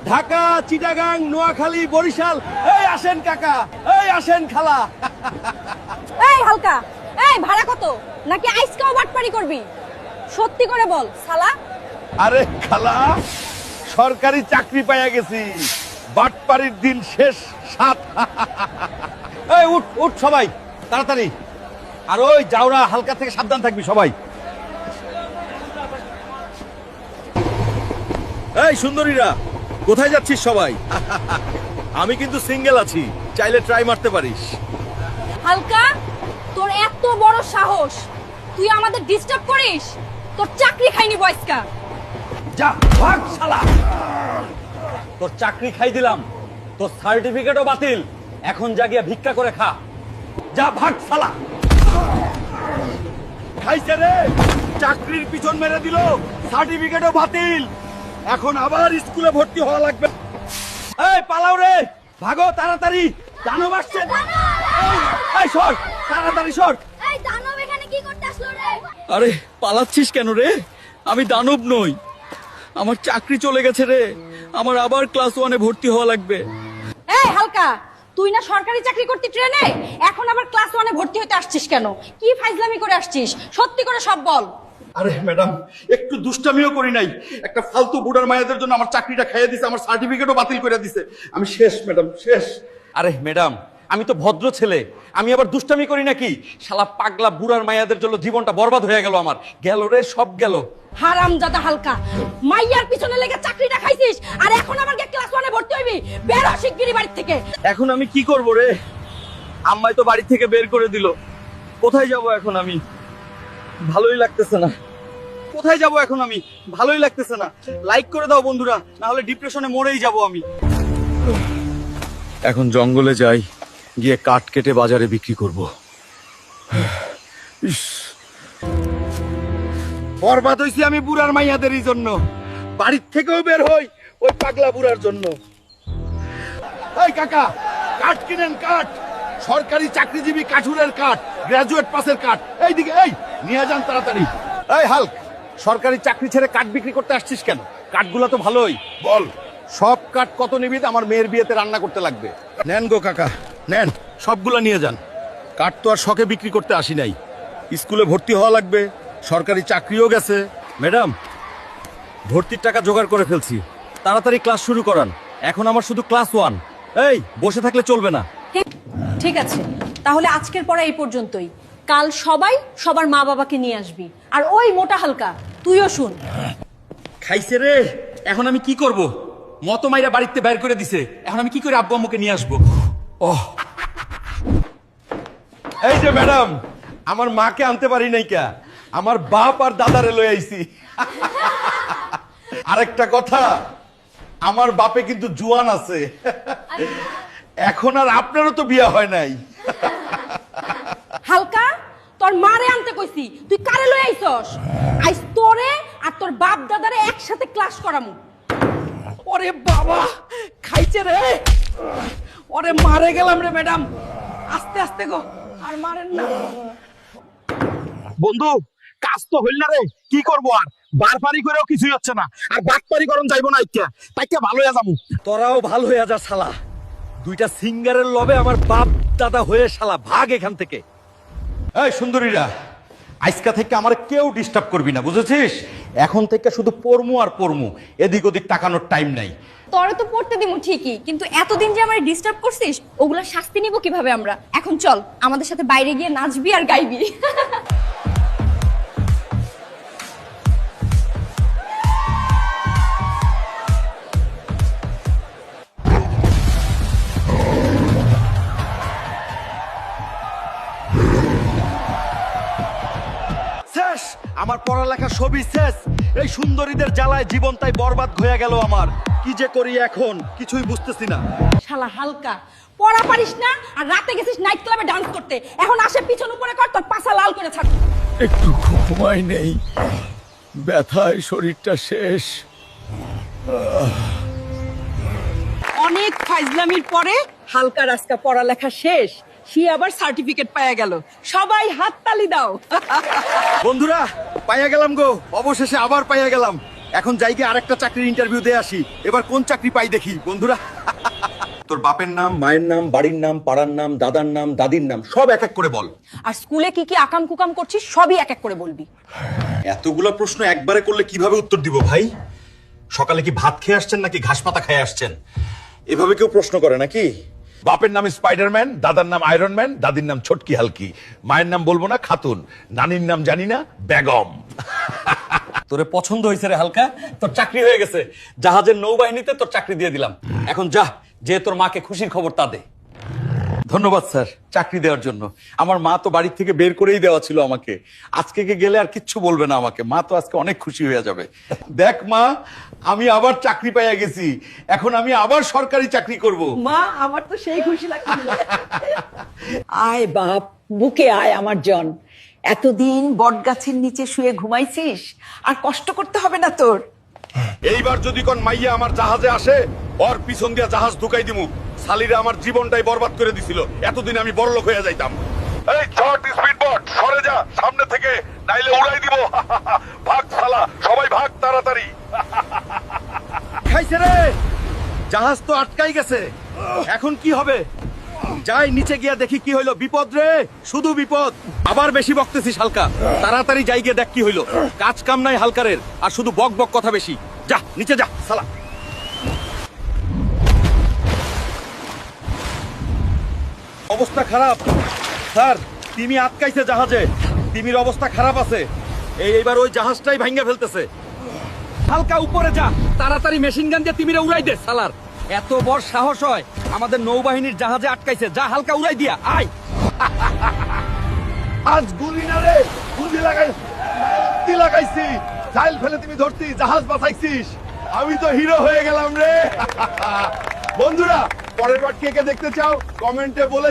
ঢাকা, চিটাগাং, নোয়াখালী, বরিশাল, এই আসেন কাকা, এই আসেন খালা। এই হালকা, এই ভাড়া কত? নাকি আইসকাও বাটপারি করবি? সত্যি করে বল শালা। আরে খালা, সরকারি চাকরি পাইয়া গেছি, বাটপাড়ির দিন শেষ। সাত। এই উঠ উঠ সবাই তাড়াতাড়ি, আর ওই জাউরা হালকা থেকে সাবধান থাকবি সবাই। এই সুন্দরীরা, কোথায় যাচ্ছিস সবাই? আমি কিন্তু সিঙ্গেল আছি, চাইলে ট্রাই মারতে পারিস। হালকা, তোর এত বড় সাহস, তুই আমাদের ডিস্টার্ব করিস? তোর চাকরি খাইনি বয়স্কা। যা ভাগ শালা, তোর চাকরি খাই দিলাম, তোর সার্টিফিকেটও বাতিল, এখন যা গিয়া ভিক্ষা করে খা। যা ভাগ শালা। খাইছে রে, চাকরির পিছন মেরে দিল, সার্টিফিকেটও বাতিল, এখন আবার স্কুলে ভর্তি হওয়া লাগবে। এই পালাও রে, ভাগো তাড়াতাড়ি, দানব আসছে। এই সর, তাড়াতাড়ি সর। এই দানব এখানে কি করতে আসলো রে? আরে পালাচ্ছিস কেন রে? আমি দানব নই, আমার চাকরি চলে গেছে রে, আমার আবার ক্লাস 1-এ ভর্তি হওয়া লাগবে। এই হালকা, তুই না সরকারি চাকরি করতি ট্রেনে, এখন আবার ক্লাস 1-এ ভর্তি হতে আসছিস কেন? কি ফাইজলামি করে আসছিস? সত্যি করে সব বল। আরে ম্যাডাম, একটু দুষ্টামিও করি নাই, একটা ফালতু বুড়ার মায়াদের জন্য আমার চাকরিটা খাইয়ে দিছে, আমার সার্টিফিকেটও বাতিল করে দিছে, আমি শেষ ম্যাডাম, শেষ। আরে ম্যাডাম, আমি তো ভদ্র ছেলে, আমি আবার দুষ্টামি করি নাকি? শালা পাগলা বুড়ার মায়াদের জন্য জীবনটা বরবাদ হয়ে গেল আমার, গেল রে, সব গেল। হারামজাদা হালকা, মাইয়ার পিছনে লেগে চাকরিটা খাইছিস, আর এখন আবার ক্লাস 1-এ ভর্তি হইবি? বের হ শিগগিরই বাড়ি থেকে। এখন আমি কি করব রে? আম্মাই তো বাড়ি থেকে বের করে দিল, কোথায় যাব এখন আমি? ভালোই লাগতেছে না, কোথায় যাব এখন আমি? ভালোই লাগতেছে না। লাইক করে দাও বন্ধুরা, না হলে ডিপ্রেশনে মরেই যাব আমি। এখন জঙ্গলে যাই, গিয়ে কাঠ কেটে বাজারে বিক্রি করব। বরবাদ হইছি আমি বুড়ার মাইয়াদেরই জন্য, বাড়ির থেকেও বের হই ওই পাগলা বুড়ার জন্য। এই কাকা, কাঠ কিনেন, কাঠ, সরকারি চাকরিজীবী কাঠুরের কাঠ, গ্রাজুয়েট পাসের কাঠ, এইদিকে এই নিয়ে যান তাড়াতাড়ি। এই হাল্ক, সরকারি চাকরি ছেড়ে কাঠ বিক্রি করতে আসছিস কেন? কাঠগুলো তো ভালোই, বল সব কাঠ কত নিবি? আমার মেয়ের বিয়েতে রান্না করতে লাগবে। নেন গো কাকা, নেন, সবগুলো নিয়ে যান। কাঠ তো আর শখে বিক্রি করতে আসি নাই, স্কুলে ভর্তি হওয়া লাগবে, সরকারি চাকরিও গেছে। ম্যাডাম, ভর্তির টাকা জোগাড় করে ফেলছি, তাড়াতাড়ি ক্লাস শুরু করান, এখন আমার শুধু ক্লাস 1। এই বসে থাকলে চলবে না। ঠিক আছে, তাহলে আজকের পড়া এই পর্যন্তই। কাল সবাই সবার মা বাবাকে নিয়ে আসবি, আর ওই মোটা হালকা তুইও শুন। খাইছে রে, এখন আমি কি করব? মত মাইরা বাড়িতে বের করে দিছে, এখন আমি কি করে আব্বু আম্মুকে নিয়ে আসবো? এই যে ম্যাডাম, আমার মাকে আনতে পারি নাই কে, আমার বাপ আর দাদারে লই আইছি। আরেকটা কথা, আমার বাপে কিন্তু জুয়ান আছে, এখন আর আপনারও তো বিয়ে হয় নাই। হালকা, তোর মারে আনতে কইছি, তুই কারে লই আইছস? আইস তোরে আর তোর বাপ দাদারে একসাথে ক্লাস করামু। ওরে বাবা, খাইছে রে, ওরে মারে গেলাম রে ম্যাডাম, আস্তে আস্তে গো, আর মারেন না। বন্ধু, কাজ তো হইল না রে, কি করবো আর? বারবারি করেও কিছুই হচ্ছে না, আর বাটপারি করন যাইবো না, ইচ্ছা তাইকে ভালো হয়ে যাবো। তোরাও ভালো হয়ে যা শালা, দুইটা সিঙ্গারের লবে আমার বাপ দাদা হয়ে শালা ভাগ এখান থেকে। এই সুন্দরীরা, আজকা থেকে আমার কেউ ডিস্টার্ব করবি না, বুঝেছিস? এখন থেকে শুধু পড়মু আর পড়মু, এদিক ওদিক তাকানোর টাইম নাই। তোরে তো পড়তে দিমু ঠিকই, কিন্তু এতদিন যে আমারে ডিস্টার্ব করছিস, ওগুলা শাস্তি নিব কিভাবে আমরা? এখন চল আমাদের সাথে বাইরে গিয়ে নাচবি আর গাইবি। শেষ, আমার পড়ালেখা সবই শেষ। এই সুন্দরীদের জ্বালায় জীবন তাই বরবাদ হয়ে গেল আমার। কি যে করি এখন কিছুই বুঝতেছি না। শালা হালকা, পড়া পারিস না আর রাতে গেছিস নাইট ক্লাবে ডান্স করতে, এখন আসে পিছন উপরে কর, তোর পাছা লাল করে ছাড়। একটু ঘুমাই নেই, ব্যথায় শরীরটা শেষ। অনেক ফাইজলামির পরে হালকার আজকা পড়ালেখা শেষ, সে আবার সার্টিফিকেট পাওয়া গেল। সবাই হাততালি দাও। বন্ধুরা, পাইয়া গেলাম গো, অবশেষে আবার পাইয়া গেলাম। এখন যাইকে আরেকটা চাকরির ইন্টারভিউ দিয়ে আসি, এবার কোন চাকরি পাই দেখি বন্ধুরা। তোর বাপের নাম, মায়ের নাম, বাড়ির নাম, পাড়ার নাম, দাদার নাম, দাদির নাম সব এক এক করে বল। আর স্কুলে কি কি আকাম কুকাম করছিস সবই এক এক করে বলবি। এতগুলো প্রশ্ন একবারে করলে কিভাবে উত্তর দিব ভাই? সকালে কি ভাত খেয়ে আসছেন নাকি ঘাস পাতা খেয়ে আসছেন? এভাবে কেউ প্রশ্ন করে নাকি? বাপের নাম স্পাইডারম্যান, দাদার নাম আয়রন ম্যান, দাদির নাম ছোটকি হালকি, মায়ের নাম বলবো না খাতুন, নানির নাম জানি না বেগম। তোরে পছন্দ হয়েছে রে হালকা, তোর চাকরি হয়ে গেছে। জাহাজের নৌবাহিনীতে তোর চাকরি দিয়ে দিলাম। এখন যা, যে তোর মাকে খুশির খবর তা দে। ধন্যবাদ স্যার চাকরি দেওয়ার জন্য। আমার মা তো বাড়ির থেকে বের করেই দেওয়া ছিল আমাকে। আজকে গেলে আর কিচ্ছু বলবে না আমাকে, মা তো আজকে অনেক খুশি হয়ে যাবে। দেখ মা, আমি আবার চাকরি পাইয়া গেছি, এখন আমি আবার সরকারি চাকরি করব। মা, আমার তো সেই খুশি লাগছে। আয় বাপ, বুকে আয় আমার জন। এতদিন বট গাছের নিচে শুয়ে ঘুমাইছিস, আর কষ্ট করতে হবে না তোর। এইবার যদি কোন মাইয়া আমার জাহাজে আসে, ওর পিছন দিয়া জাহাজ ঢুকাই দিমু। সালিরা আমার জীবনটাই বরবাদ করে দিছিল, এতদিন আমি বড়লোক হয়ে যাইতাম। এই শর্ট স্পিড বোট সরে যা সামনে থেকে, নাইলে উড়াই দিব। ভাগ শালা, সবাই ভাগ তাড়াতাড়ি। খাইছে রে, জাহাজ তো আটকাই গেছে, এখন কি হবে? যাই নিচে গিয়া দেখি কি হইলো। বিপদ রে, শুধু বিপদ। আবার বেশি বকতেছিস হালকা, তাড়াতাড়ি যাই গিয়ে দেখ কি হইলো। কাজ কাম নাই হালকারের, আর শুধু বক বক কথা বেশি। যা নিচে যা শালা। অবস্থা খারাপ স্যার, তিমি আটকাইছে জাহাজে, তিমির অবস্থা খারাপ আছে। এইবার ওই জাহাজটাই ভাঙ্গা ফেলতেছে। হালকা উপরে যা, তাড়াতাড়ি মেশিন গান দিয়ে তিমিরে উড়াই দে শালার। এত বড় সাহস হয় আমাদের নৌবাহিনীর জাহাজে আটকাইছে। যা হালকা উড়াই দিয়া আয়। আজ গুলি না রে, গুলি লাগাইছি। জাইল ফেলে তুমি ধরতি, জাহাজ বাঁচাইছিস। আমি তো হিরো হয়ে গেলাম রে। বন্ধুরা, পরের পার্ট কে কে দেখতে চাও কমেন্টে বলে